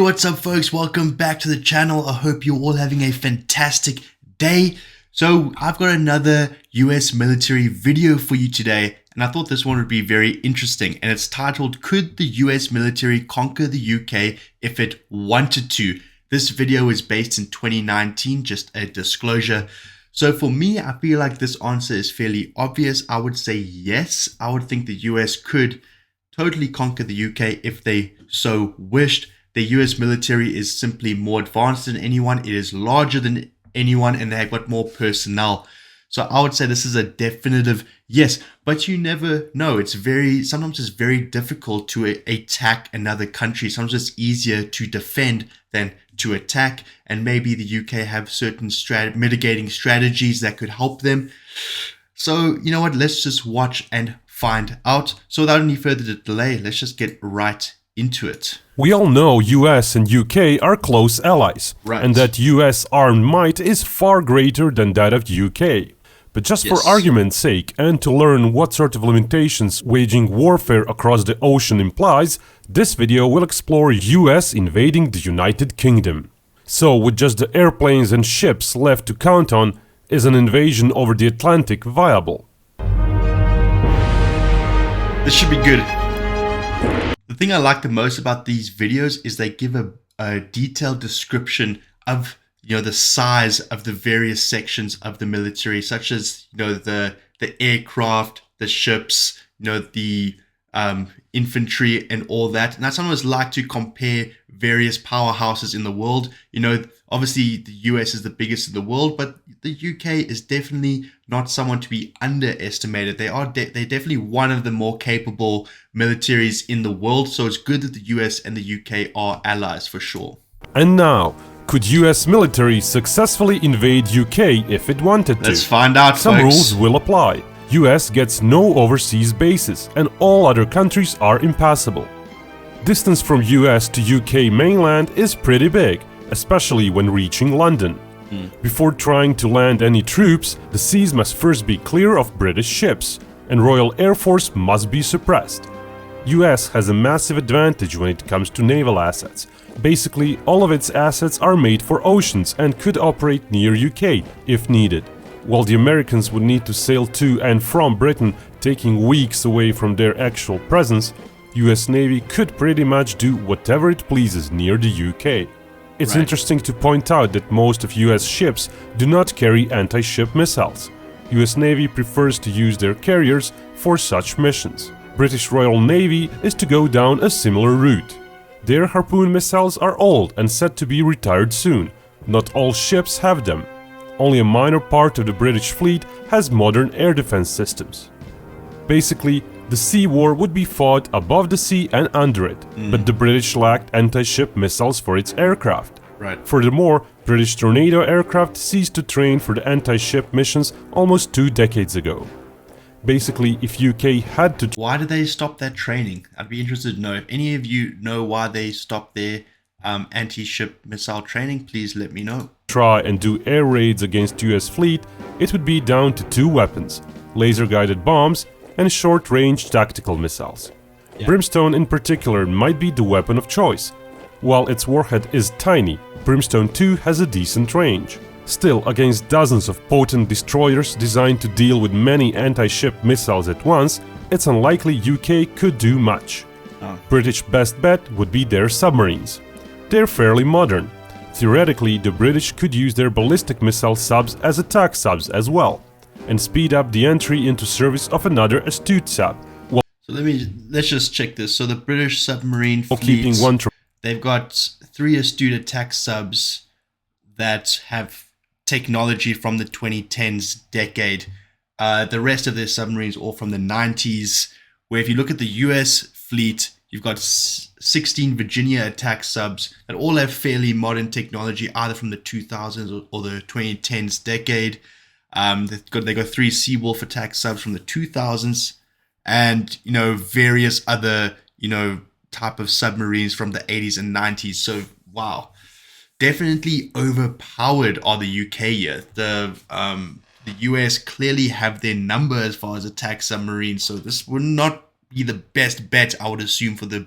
what's up folks? Welcome back to the channel. I hope you're all having a fantastic day. So I've got another US military video for you today, and I thought this one would be very interesting, and it's titled, Could the US military conquer the UK if it wanted to? This video is based in 2019, just a disclosure. So for me, I feel like this answer is fairly obvious. I would say yes. I would think the US could totally conquer the UK if they so wished. The US military is simply more advanced than anyone. It is larger than anyone, and they've got more personnel. So I would say this is a definitive yes, but you never know. Sometimes it's very difficult to attack another country. Sometimes it's easier to defend than to attack, and maybe the UK have certain mitigating strategies that could help them. So you know what, let's just watch and find out. So without any further delay, let's just get right into it. We all know US and UK are close allies, right, and that US armed might is far greater than that of UK. But just for argument's sake, and to learn what sort of limitations waging warfare across the ocean implies, this video will explore US invading the United Kingdom. So with just the airplanes and ships left to count on, is an invasion over the Atlantic viable? This should be good. The thing I like the most about these videos is they give a detailed description of the size of the various sections of the military, such as the aircraft, the ships, the infantry and all that. And I sometimes like to compare various powerhouses in the world. Obviously the US is the biggest in the world, but the UK is definitely not someone to be underestimated. They're definitely one of the more capable militaries in the world. So it's good that the US and the UK are allies for sure. And now, could US military successfully invade UK if it wanted to? Let's find out, Some folks. rules will apply. US gets no overseas bases, and all other countries are impassable. Distance from US to UK mainland is pretty big, especially when reaching London. Before trying to land any troops, the seas must first be clear of British ships, and Royal Air Force must be suppressed. US has a massive advantage when it comes to naval assets. Basically, all of its assets are made for oceans and could operate near UK if needed. While the Americans would need to sail to and from Britain, taking weeks away from their actual presence, US Navy could pretty much do whatever it pleases near the UK. It's interesting to point out that most of US ships do not carry anti-ship missiles. US Navy prefers to use their carriers for such missions. British Royal Navy is to go down a similar route. Their Harpoon missiles are old and set to be retired soon. Not all ships have them. Only a minor part of the British fleet has modern air defense systems. Basically, the sea war would be fought above the sea and under it, but the British lacked anti-ship missiles for its aircraft. Furthermore, British Tornado aircraft ceased to train for the anti-ship missions almost 2 decades ago. Basically, if UK had to... Why did they stop that training? I'd be interested to know. If any of you know why they stopped their anti-ship missile training, please let me know. Try and do air raids against US fleet, it would be down to 2 weapons: laser-guided bombs and short-range tactical missiles. Brimstone in particular might be the weapon of choice. While its warhead is tiny, Brimstone 2 has a decent range. Still, against dozens of potent destroyers designed to deal with many anti-ship missiles at once, it's unlikely UK could do much. British best bet would be their submarines. They're fairly modern. Theoretically, the British could use their ballistic missile subs as attack subs as well, and speed up the entry into service of another astute sub. So let's just check this. So the British submarine fleet, they've got 3 astute attack subs that have technology from the 2010s decade. The rest of their submarines all from the 90s, where if you look at the US fleet, you've got 16 Virginia attack subs that all have fairly modern technology, either from the 2000s or the 2010s decade. They got 3 Seawolf attack subs from the 2000s, and various other type of submarines from the 80s and 90s. So wow, definitely overpowered are the UK here. The US clearly have their number as far as attack submarines, so this would not be the best bet, I would assume, for the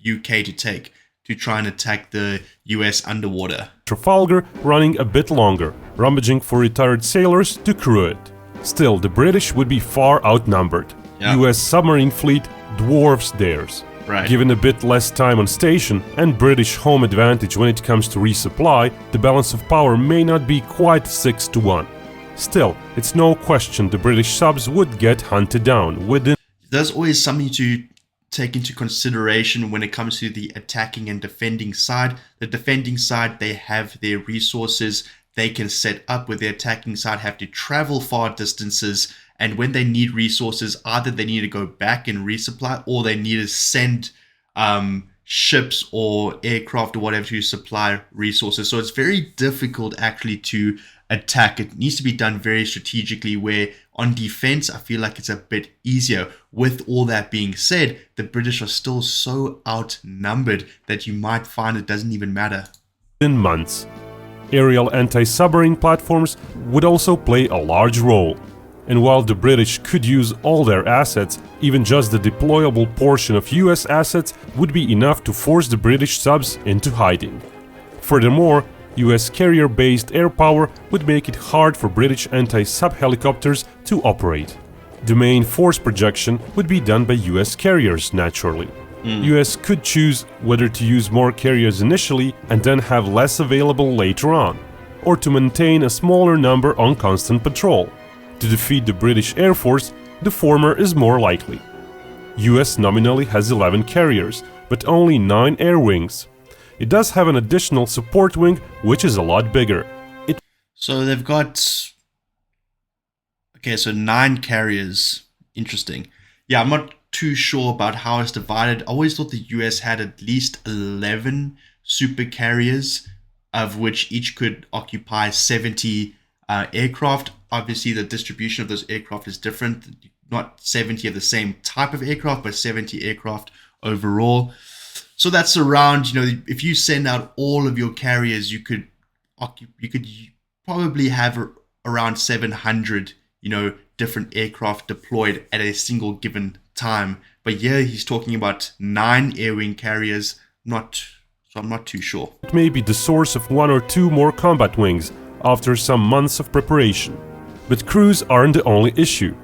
UK to take. to try and attack the US underwater. Trafalgar running a bit longer, rummaging for retired sailors to crew it. Still, the British would be far outnumbered. Yeah. US submarine fleet dwarfs theirs. Right. Given a bit less time on station and British home advantage when it comes to resupply, the balance of power may not be quite 6-1. Still, it's no question the British subs would get hunted down within. There's always something to take into consideration when it comes to the attacking and defending side. The defending side, they have their resources. They can set up where the attacking side have to travel far distances. And when they need resources, either they need to go back and resupply, or they need to send ships or aircraft or whatever to supply resources. So it's very difficult actually to attack. It needs to be done very strategically, where on defense, I feel like it's a bit easier. With all that being said, the British are still so outnumbered that you might find it doesn't even matter. In months. Aerial anti-submarine platforms would also play a large role. And while the British could use all their assets, even just the deployable portion of US assets would be enough to force the British subs into hiding. Furthermore, US carrier-based air power would make it hard for British anti-sub helicopters to operate. The main force projection would be done by US carriers, naturally. US could choose whether to use more carriers initially and then have less available later on, or to maintain a smaller number on constant patrol. To defeat the British Air Force, the former is more likely. US nominally has 11 carriers, but only 9 air wings. It does have an additional support wing, which is a lot bigger. So they've got... Okay, so 9 carriers. Interesting. Yeah, I'm not too sure about how it's divided. I always thought the US had at least 11 super carriers, of which each could occupy 70 aircraft. Obviously, the distribution of those aircraft is different. Not 70 of the same type of aircraft, but 70 aircraft overall. So that's around, if you send out all of your carriers, you could probably have around 700, different aircraft deployed at a single given time. But yeah, he's talking about 9 air wing carriers. So I'm not too sure. It may be the source of 1 or 2 more combat wings after some months of preparation. But crews aren't the only issue.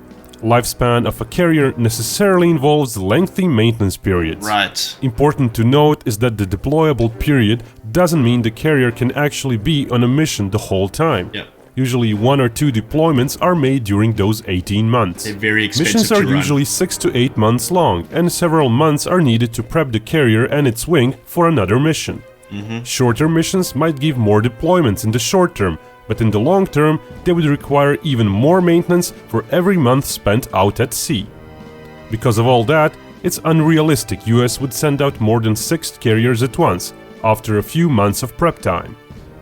Lifespan of a carrier necessarily involves lengthy maintenance periods. Right. Important to note is that the deployable period doesn't mean the carrier can actually be on a mission the whole time. Yep. Usually 1 or 2 deployments are made during those 18 months. They're very expensive Missions are to run. usually 6 to 8 months long, and several months are needed to prep the carrier and its wing for another mission. Shorter missions might give more deployments in the short term, but in the long term, they would require even more maintenance for every month spent out at sea. Because of all that, it's unrealistic US would send out more than 6 carriers at once, after a few months of prep time.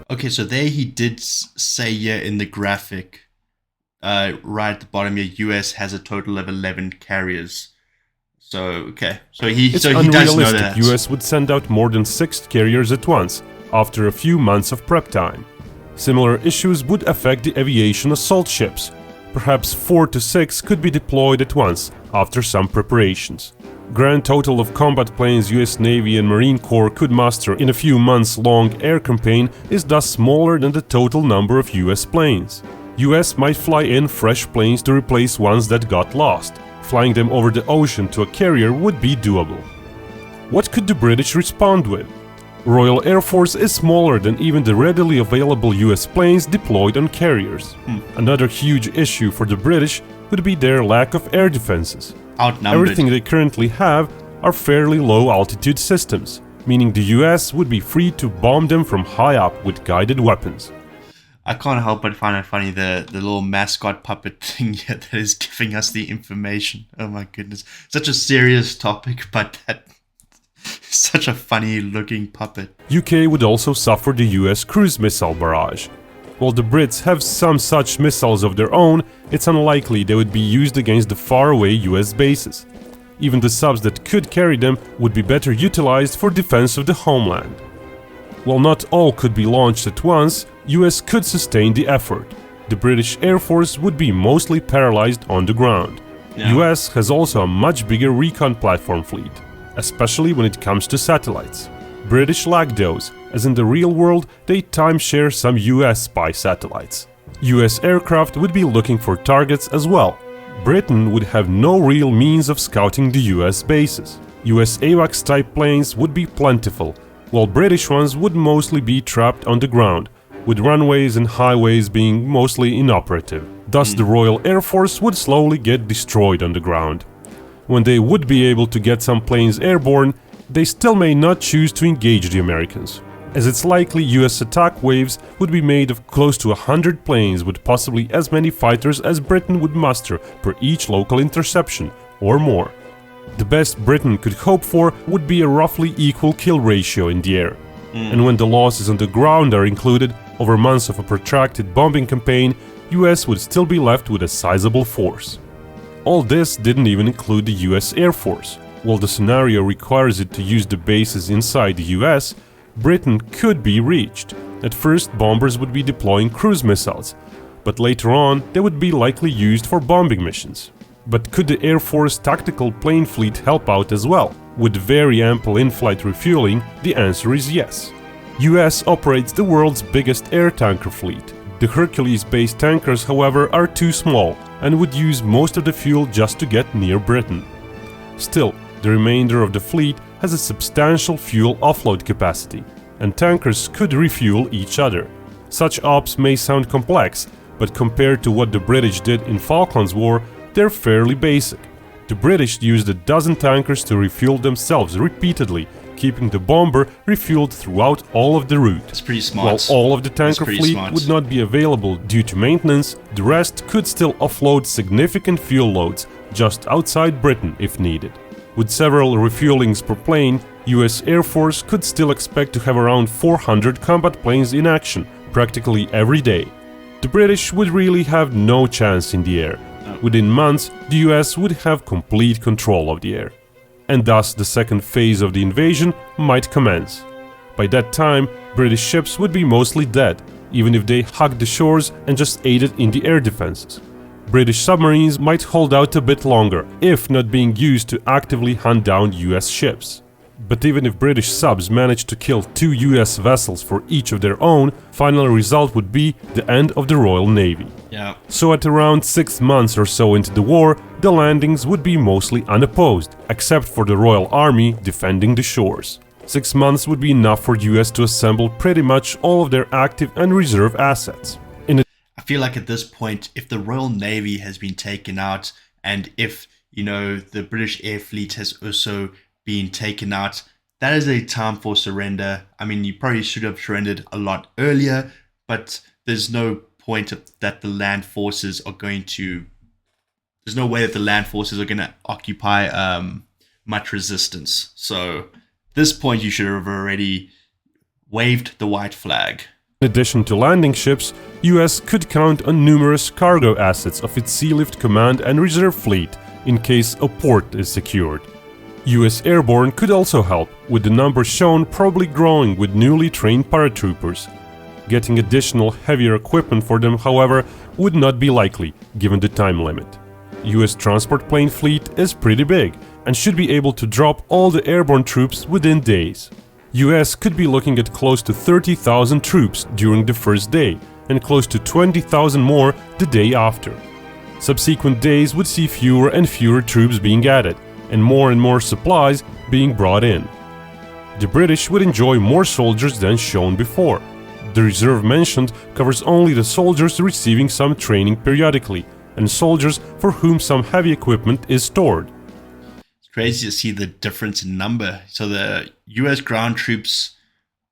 Okay, so there he did say here in the graphic, right at the bottom here, US has a total of 11 carriers. So, okay. So he does know that. US would send out more than 6 carriers at once, after a few months of prep time. Similar issues would affect the aviation assault ships. Perhaps 4 to 6 could be deployed at once, after some preparations. Grand total of combat planes US Navy and Marine Corps could muster in a few months long air campaign is thus smaller than the total number of US planes. US might fly in fresh planes to replace ones that got lost. Flying them over the ocean to a carrier would be doable. What could the British respond with? Royal Air Force is smaller than even the readily available US planes deployed on carriers. Another huge issue for the British would be their lack of air defenses. Outnumbered. Everything they currently have are fairly low altitude systems, meaning the US would be free to bomb them from high up with guided weapons. I can't help but find it funny, the little mascot puppet thing here that is giving us the information. Oh my goodness. Such a serious topic, but that such a funny looking puppet. UK would also suffer the US cruise missile barrage. While the Brits have some such missiles of their own, it's unlikely they would be used against the faraway US bases. Even the subs that could carry them would be better utilized for defense of the homeland. While not all could be launched at once, US could sustain the effort. The British Air Force would be mostly paralyzed on the ground. Yeah. US has also a much bigger recon platform fleet, especially when it comes to satellites. British lack those, as in the real world they timeshare some US spy satellites. US aircraft would be looking for targets as well. Britain would have no real means of scouting the US bases. US AWACS-type planes would be plentiful, while British ones would mostly be trapped on the ground, with runways and highways being mostly inoperative. Thus the Royal Air Force would slowly get destroyed on the ground. When they would be able to get some planes airborne, they still may not choose to engage the Americans, as it's likely US attack waves would be made of close to 100 planes with possibly as many fighters as Britain would muster per each local interception, or more. The best Britain could hope for would be a roughly equal kill ratio in the air. And when the losses on the ground are included, over months of a protracted bombing campaign, US would still be left with a sizable force. All this didn't even include the US Air Force. While the scenario requires it to use the bases inside the US, Britain could be reached. At first, bombers would be deploying cruise missiles, but later on they would be likely used for bombing missions. But could the Air Force tactical plane fleet help out as well? With very ample in-flight refueling, the answer is yes. US operates the world's biggest air tanker fleet. The Hercules-based tankers, however, are too small and would use most of the fuel just to get near Britain. Still, the remainder of the fleet has a substantial fuel offload capacity, and tankers could refuel each other. Such ops may sound complex, but compared to what the British did in Falklands War, they're fairly basic. The British used a dozen tankers to refuel themselves repeatedly, keeping the bomber refueled throughout all of the route. That's pretty smart. While all of the tanker fleet would not be available due to maintenance, the rest could still offload significant fuel loads just outside Britain if needed. With several refuelings per plane, US Air Force could still expect to have around 400 combat planes in action practically every day. The British would really have no chance in the air. Within months, the US would have complete control of the air. And thus the second phase of the invasion might commence. By that time, British ships would be mostly dead, even if they hugged the shores and just aided in the air defenses. British submarines might hold out a bit longer, if not being used to actively hunt down US ships. But even if British subs managed to kill 2 US vessels for each of their own, final result would be the end of the Royal Navy. Yeah. So at around 6 months or so into the war, the landings would be mostly unopposed, except for the Royal Army defending the shores. 6 months would be enough for US to assemble pretty much all of their active and reserve assets. I feel like at this point, if the Royal Navy has been taken out, and if, the British Air Fleet has also been taken out, that is a time for surrender. I mean, you probably should have surrendered a lot earlier, but there's no point that the land forces are going to... There's no way that the land forces are going to occupy much resistance. So at this point, you should have already waved the white flag. In addition to landing ships, US could count on numerous cargo assets of its Sea Lift Command and Reserve Fleet in case a port is secured. US Airborne could also help, with the numbers shown probably growing with newly trained paratroopers. Getting additional heavier equipment for them, however, would not be likely, given the time limit. US transport plane fleet is pretty big, and should be able to drop all the airborne troops within days. US could be looking at close to 30,000 troops during the first day, and close to 20,000 more the day after. Subsequent days would see fewer and fewer troops being added, and more supplies being brought in. The British would enjoy more soldiers than shown before. The reserve mentioned covers only the soldiers receiving some training periodically, and soldiers for whom some heavy equipment is stored. It's crazy to see the difference in number. So the US ground troops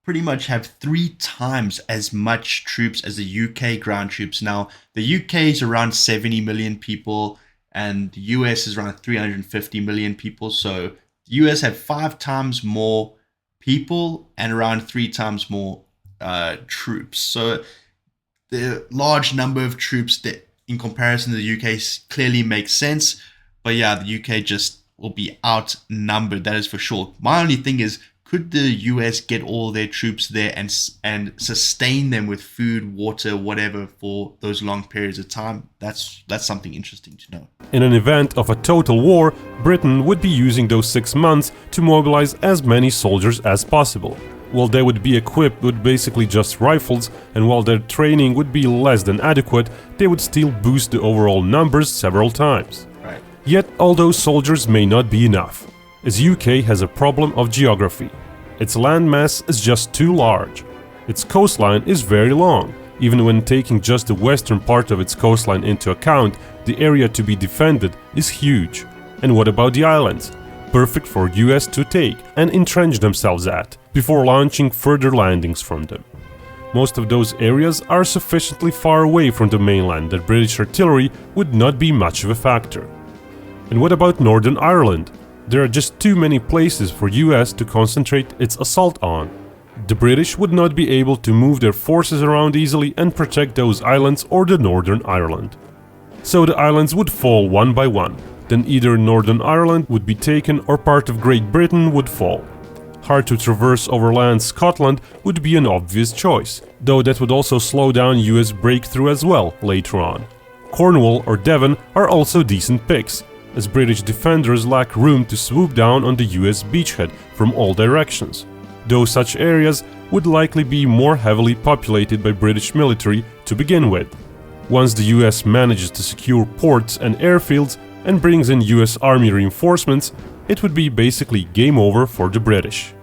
pretty much have 3 times as much troops as the UK ground troops. Now, the UK is around 70 million people, and the US is around 350 million people. So the US have 5 times more people and around 3 times more troops. So the large number of troops that in comparison to the UK clearly makes sense. But yeah, the UK just will be outnumbered, that is for sure. My only thing is, could the US get all their troops there and sustain them with food, water, whatever for those long periods of time? That's something interesting to know. In an event of a total war, Britain would be using those 6 months to mobilize as many soldiers as possible. While they would be equipped with basically just rifles, and while their training would be less than adequate, they would still boost the overall numbers several times. Right. Yet all those soldiers may not be enough, as UK has a problem of geography. Its landmass is just too large. Its coastline is very long. Even when taking just the western part of its coastline into account, the area to be defended is huge. And what about the islands? Perfect for US to take and entrench themselves at, before launching further landings from them. Most of those areas are sufficiently far away from the mainland that British artillery would not be much of a factor. And what about Northern Ireland? There are just too many places for US to concentrate its assault on. The British would not be able to move their forces around easily and protect those islands or the Northern Ireland. So the islands would fall one by one. Then either Northern Ireland would be taken or part of Great Britain would fall. Hard to traverse overland Scotland would be an obvious choice, though that would also slow down US breakthrough as well later on. Cornwall or Devon are also decent picks, as British defenders lack room to swoop down on the US beachhead from all directions, though such areas would likely be more heavily populated by British military to begin with. Once the US manages to secure ports and airfields and brings in US Army reinforcements, it would be basically game over for the British.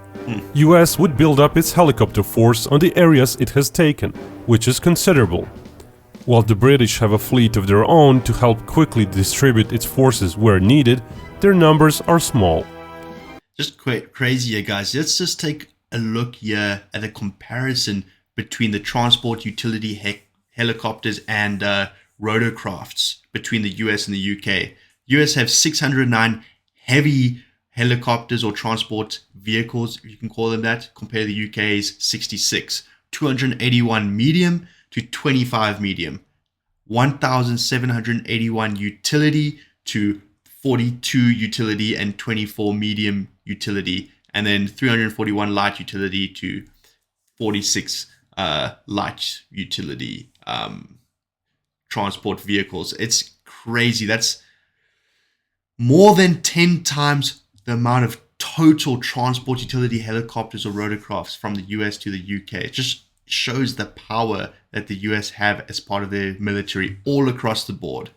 US would build up its helicopter force on the areas it has taken, which is considerable. While the British have a fleet of their own to help quickly distribute its forces where needed, their numbers are small. Just crazy here, guys. Let's just take a look here at a comparison between the transport utility helicopters and rotorcrafts between the US and the UK. US have 609 heavy helicopters or transport vehicles, if you can call them that, compared to the UK's 66. 281 medium to 25 medium. 1,781 utility to 42 utility and 24 medium utility. And then 341 light utility to 46 light utility transport vehicles. It's crazy. That's more than 10 times the amount of total transport utility helicopters or rotorcrafts from the US to the UK. It just shows the power that the US have as part of their military all across the board.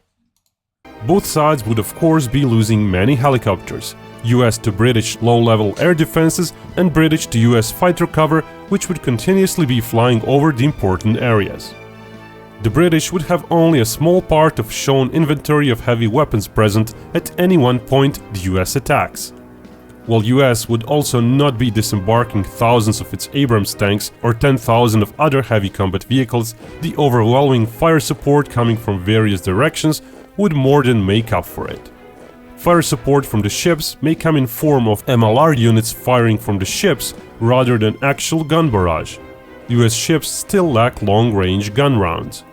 Both sides would of course be losing many helicopters, US to British low-level air defenses and British to US fighter cover, which would continuously be flying over the important areas. The British would have only a small part of shown inventory of heavy weapons present at any one point the US attacks. While US would also not be disembarking thousands of its Abrams tanks or 10,000 of other heavy combat vehicles, the overwhelming fire support coming from various directions would more than make up for it. Fire support from the ships may come in form of MLR units firing from the ships rather than actual gun barrage. US ships still lack long-range gun rounds.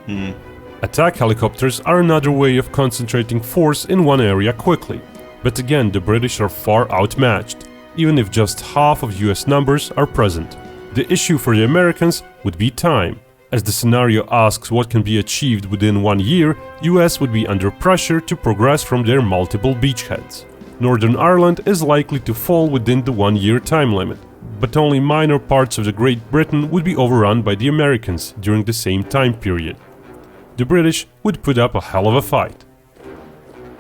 Attack helicopters are another way of concentrating force in one area quickly. But again, the British are far outmatched, even if just half of US numbers are present. The issue for the Americans would be time. As the scenario asks what can be achieved within 1 year, US would be under pressure to progress from their multiple beachheads. Northern Ireland is likely to fall within the 1-year time limit, but only minor parts of the Great Britain would be overrun by the Americans during the same time period. The British would put up a hell of a fight.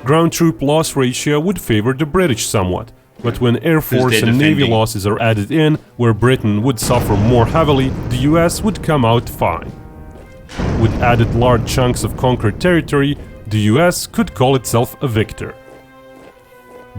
Ground troop loss ratio would favor the British somewhat, but when Air Force and Navy losses are added in, where Britain would suffer more heavily, the US would come out fine. With added large chunks of conquered territory, the US could call itself a victor.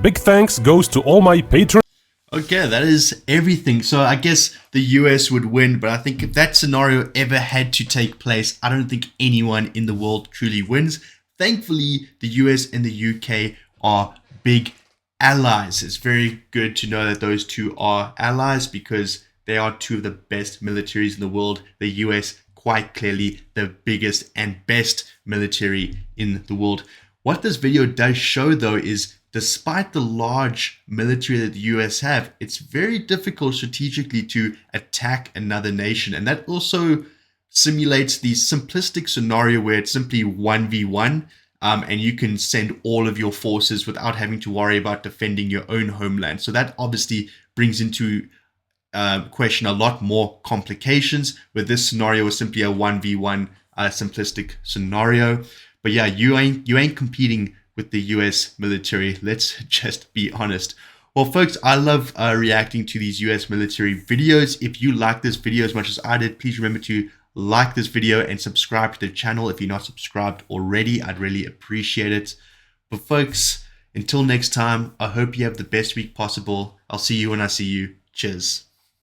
Big thanks goes to all my patrons. Okay, that is everything. So I guess the US would win, but I think if that scenario ever had to take place, I don't think anyone in the world truly wins. Thankfully, the US and the UK are big allies. It's very good to know that those two are allies because they are two of the best militaries in the world. The US, quite clearly, the biggest and best military in the world. What this video does show, though, is despite the large military that the US have, it's very difficult strategically to attack another nation. And that also simulates the simplistic scenario where it's simply 1v1, and you can send all of your forces without having to worry about defending your own homeland. So that obviously brings into question a lot more complications, where this scenario is simply a 1v1 simplistic scenario. But yeah, you ain't competing with the US military. Let's just be honest. Well, folks, I love reacting to these US military videos. If you like this video as much as I did, please remember to like this video and subscribe to the channel if you're not subscribed already. I'd really appreciate it. But folks, until next time, I hope you have the best week possible. I'll see you when I see you. Cheers.